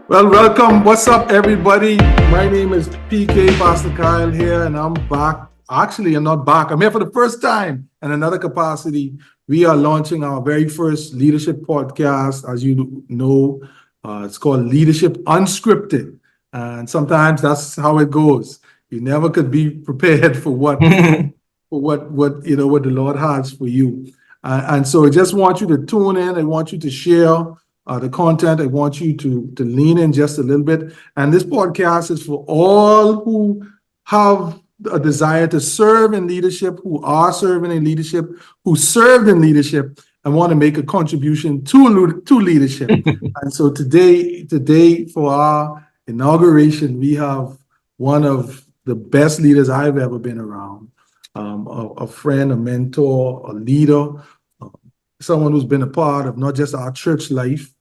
Well, welcome. What's up, everybody? My name is PK, Pastor Kyle here, and I'm back. Actually, I'm not back. I'm here for the first time in another capacity. We are launching our very first leadership podcast. As you know, it's called Leadership Unscripted. And sometimes that's how it goes. You never could be prepared for what what the Lord has for you. And so I just want you to tune in. I want you to share the content. I want you to lean in just a little bit. And this podcast is for all who have a desire to serve in leadership, who are serving in leadership, who served in leadership, and want to make a contribution to leadership. And so today for our inauguration, we have one of the best leaders I've ever been around, a friend, a mentor, a leader, someone who's been a part of not just our church life,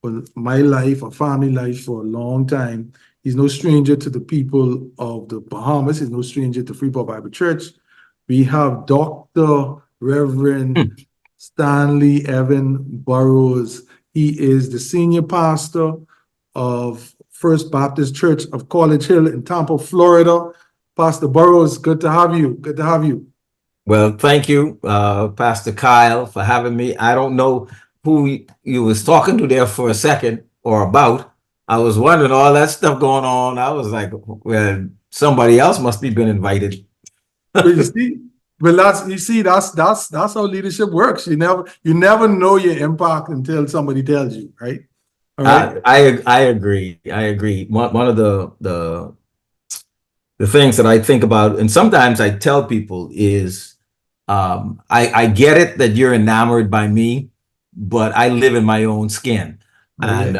but my life, our family life for a long time. He's no stranger to the people of the Bahamas. He's no stranger to Freeport Bible Church. We have Dr. Reverend Stanley Evan Burrows. He is the senior pastor of First Baptist Church of College Hill in Tampa, Florida. Pastor Burrows, good to have you. Good to have you. Well, thank you, Pastor Kyle, for having me. I don't know who you was talking to there for a second or about. I was wondering all that stuff going on. I was like, well, somebody else must have been invited. But that's how leadership works. You never know your impact until somebody tells you, right? All right. I agree. I agree. One of the things that I think about, and sometimes I tell people is, I get it that you're enamored by me, but I live in my own skin. And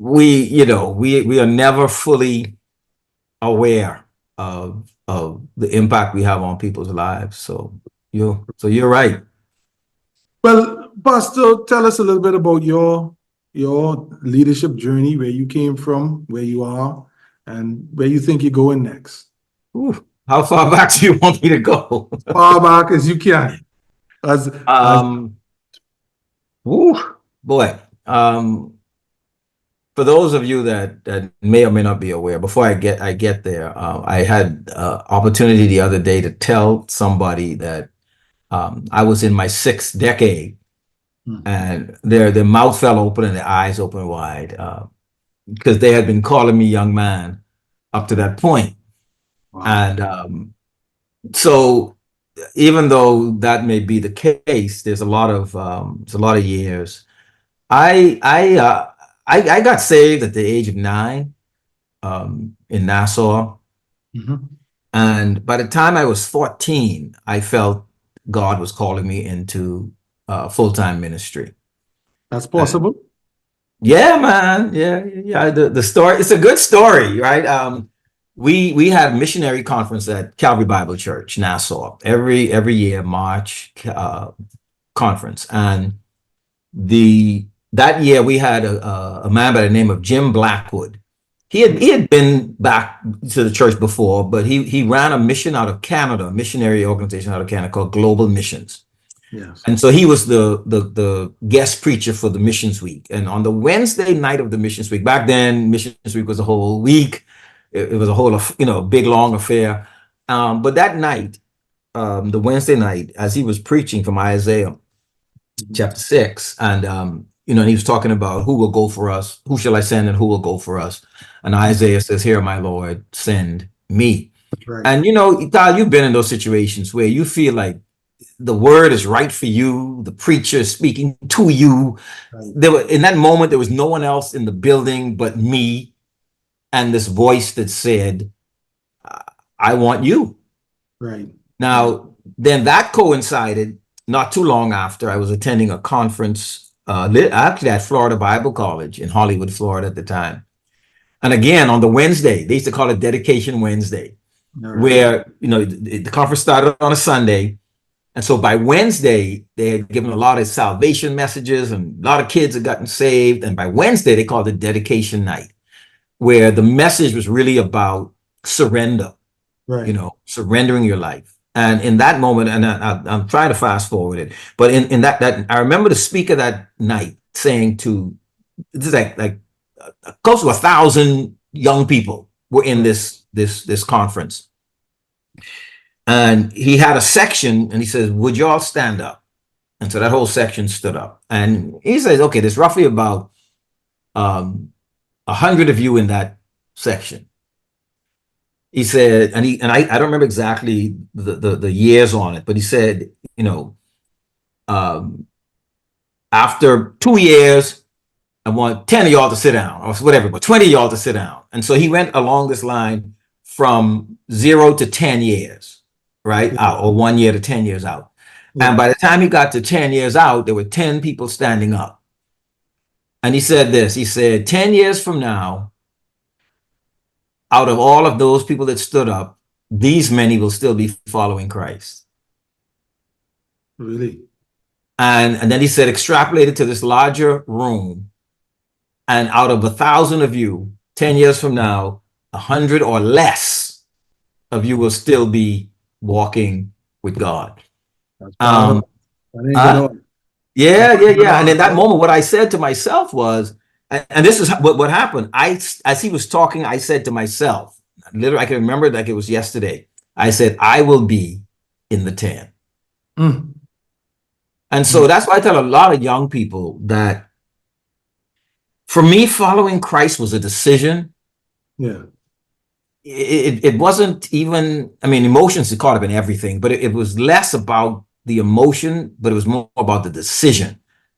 we are never fully aware of the impact we have on people's lives. So you're right. Well, Pastor, tell us a little bit about your leadership journey, where you came from, where you are, and where you think you're going next. Ooh, how far back do you want me to go? Far back as you can. Boy. For those of you that may or may not be aware, before I get there, I had opportunity the other day to tell somebody that I was in my 6th decade, and their mouth fell open and their eyes open wide, because they had been calling me young man up to that point. Wow. And so even though that may be the case, there's a lot of years. I got saved at the age of 9 in Nassau. And by the time I was 14, I felt God was calling me into full-time ministry. That's possible. Yeah, man. Yeah. The story, it's a good story, right? We had a missionary conference at Calvary Bible Church, Nassau, every year, March conference. And that year we had a man by the name of Jim Blackwood. He had been back to the church before, but he ran a mission out of Canada, a missionary organization out of Canada called Global Missions. Yes. And so he was the guest preacher for the Missions Week. And on the Wednesday night of the Missions Week, back then Missions Week was a whole week. It was a whole big long affair. But that night, the Wednesday night, as he was preaching from Isaiah chapter 6, and he was talking about who will go for us, who shall I send, and who will go for us. And Isaiah says, "Here, my Lord, send me." Right. And Kyle, you've been in those situations where you feel like the word is right for you, the preacher is speaking to you. Right. In that moment, there was no one else in the building but me, and this voice that said, "I want you." Right. Now, then that coincided not too long after I was attending a conference, actually at Florida Bible College in Hollywood, Florida at the time. And again, on the Wednesday, they used to call it Dedication Wednesday, where, the conference started on a Sunday. And so by Wednesday, they had given a lot of salvation messages and a lot of kids had gotten saved. And by Wednesday, they called it Dedication Night, where the message was really about surrender, right? Surrendering your life. And in that moment, and I'm trying to fast forward it, but in that I remember the speaker that night saying this is like close to 1,000 young people were in this conference. And he had a section and he says, would you all stand up? And so that whole section stood up. And he says, okay, there's roughly about 100 of you in that section. He said, and I don't remember exactly the years on it, but he said, you know, after 2 years, I want 10 of y'all to sit down or whatever, but 20 of y'all to sit down. And so he went along this line from 0 to 10 years, right? Or 1 year to 10 years out. And by the time he got to 10 years out, there were 10 people standing up. And he said this, he said, 10 years from now, out of all of those people that stood up, these many will still be following Christ. Really? And then he said, extrapolated to this larger room. And out of 1,000 of you, 10 years from now, 100 or less of you will still be walking with God. Yeah. And in that moment, what I said to myself was, and this is what happened. As he was talking, I said to myself, literally, I can remember it like it was yesterday. I said, I will be in the 10. And so that's why I tell a lot of young people that for me, following Christ was a decision. Yeah. It wasn't even, I mean, emotions are caught up in everything, but it was less about the emotion, but it was more about the decision.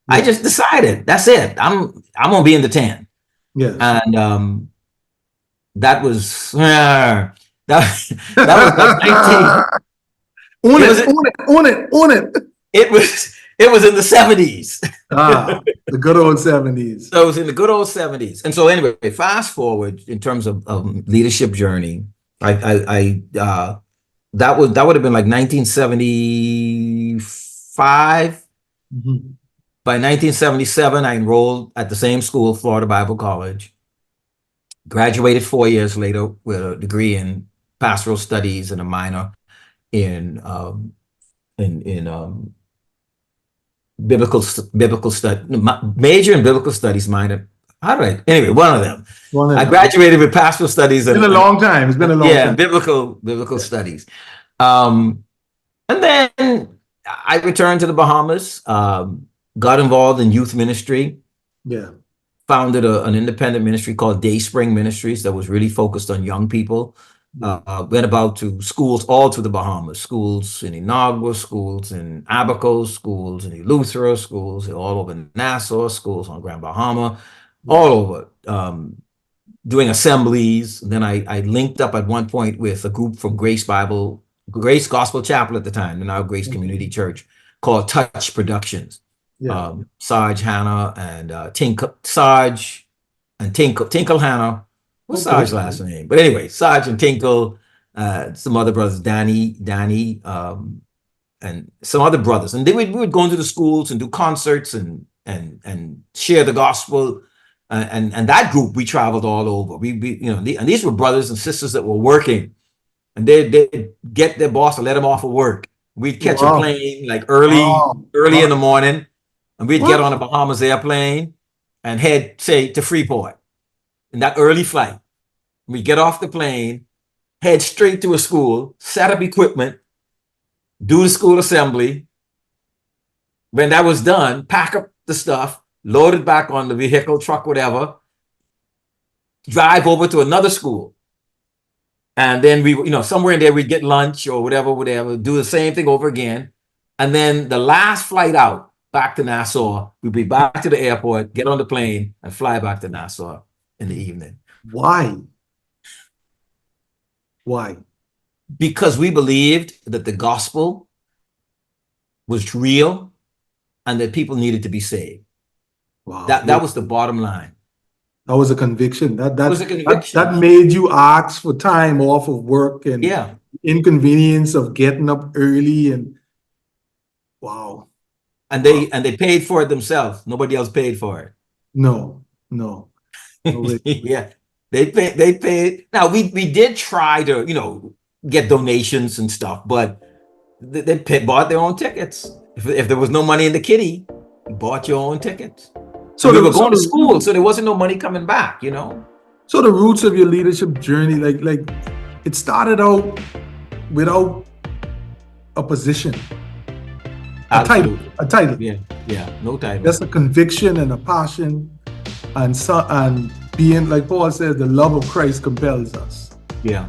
I just decided, that's it. I'm gonna be in the 10. Yes. And that was that was like 19. Own it. It was in the 70s. The good old 70s. So it was in the good old 70s. And so anyway, fast forward in terms of leadership journey, that would have been like 1975. By 1977, I enrolled at the same school, Florida Bible College. Graduated 4 years later with a degree in pastoral studies and a minor in biblical study, major in biblical studies, minor. How do I? Anyway, one of them. I graduated with pastoral studies. It's been a long time. It's been a long time. Yeah, biblical studies. And then I returned to the Bahamas. Got involved in youth ministry. Yeah. Founded an independent ministry called Dayspring Ministries that was really focused on young people. Went about to schools all through the Bahamas, schools in Inagua, schools in Abaco, schools in Eleuthera, schools all over Nassau, schools on Grand Bahama, all over, doing assemblies. And then I linked up at one point with a group from Grace Gospel Chapel at the time, and now Grace Community Church, called Touch Productions. Sarge Hannah and Sarge and Tinkle Hannah. What's Sarge's last name? But anyway, Sarge and Tinkle, some other brothers, Danny, and some other brothers. And we would go into the schools and do concerts and share the gospel. And that group, we traveled all over. And these were brothers and sisters that were working, and they'd get their boss to let them off of work. We'd catch a plane like early in the morning, and we'd get on a Bahamas airplane and head, say, to Freeport in that early flight. We'd get off the plane, head straight to a school, set up equipment, do the school assembly. When that was done, pack up the stuff, load it back on the vehicle, truck, whatever, drive over to another school. And then somewhere in there, we'd get lunch or whatever, do the same thing over again. And then the last flight out, back to Nassau, we'd be back to the airport, get on the plane, and fly back to Nassau in the evening. Why? Because we believed that the gospel was real and that people needed to be saved. Wow. That was the bottom line. That was a conviction. That was a conviction. That made you ask for time off of work and inconvenience of getting up early and wow. And they paid for it themselves. Nobody else paid for it. No. Yeah, they paid. Now we did try to get donations and stuff, but they bought their own tickets. If there was no money in the kitty, you bought your own tickets. So we were going to school, so there wasn't no money coming back, you know. So the roots of your leadership journey, like it started out without a position, Absolutely. a title. Yeah, no title. Just a conviction and a passion, and being, like Paul says, the love of Christ compels us. Yeah.